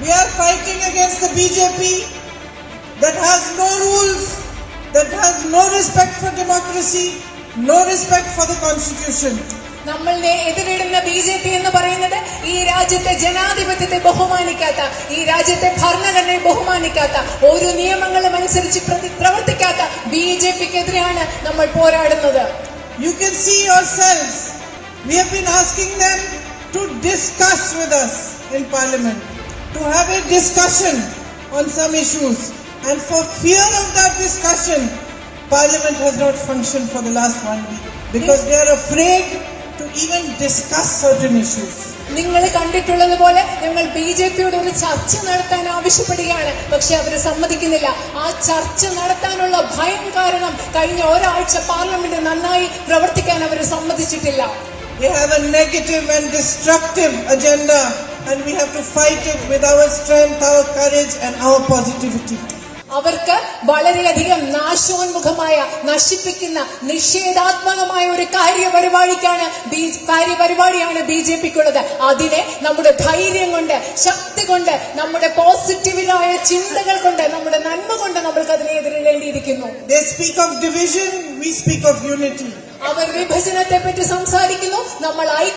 We are fighting against the BJP that has no rules, that has no respect for democracy, no respect for the constitution. നമ്മളുടെ എതിരിടുന്ന BJP എന്ന് പറയുന്നത് ഈ രാജ്യത്തെ ജനാധിപത്യത്തെ ബഹുമാനിക്കാത്ത, ഈ രാജ്യത്തെ ഭരണഘടനയെ ബഹുമാനിക്കാത്ത, ഒരു നിയമങ്ങളും അനുസരിച്ച് പ്രവർത്തിക്കാത്ത BJPക്കെതിരെയാണ് നമ്മൾ പോരാടുന്നത്. You can see yourselves. We have been asking them to discuss with us in Parliament, to have a discussion on some issues, and for fear of that discussion, Parliament has not functioned for the last 1 week because they are afraid to even discuss certain issues. നിങ്ങൾ കണ്ടിട്ടുള്ളത് പോലെ ഞങ്ങൾ BJPയോട് ഒരു ചർച്ച നടത്താൻ ആവശ്യപ്പെടുകയാണ്, പക്ഷെ അവര് സമ്മതിക്കുന്നില്ല. ആ ചർച്ച നടത്താനുള്ള ഭയം കാരണം കഴിഞ്ഞ ഒരാഴ്ച പാർലമെന്റ് നന്നായി പ്രവർത്തിക്കാൻ അവർ സമ്മതിച്ചിട്ടില്ല. They have a negative and destructive agenda, and we have to fight it with our strength, our courage, and our positivity. അവർക്ക് വളരെയധികം നാശോന്മുഖമായ, നശിപ്പിക്കുന്ന, നിഷേധാത്മകമായ ഒരു കാര്യപരിപാടിയാണ് BJPക്കുള്ളത്. അതിനെ നമ്മുടെ ധൈര്യം കൊണ്ട്, ശക്തി കൊണ്ട്, നമ്മുടെ പോസിറ്റീവായ ചിന്തകൾ കൊണ്ട്, നമ്മുടെ നന്മ കൊണ്ട് നമ്മൾക്ക് അതിനെ എതിരിടേണ്ടിയിരിക്കുന്നു. They speak of division, we speak of unity. അവർ വിഭജനത്തെ പറ്റി സംസാരിക്കുന്നു, നമ്മൾ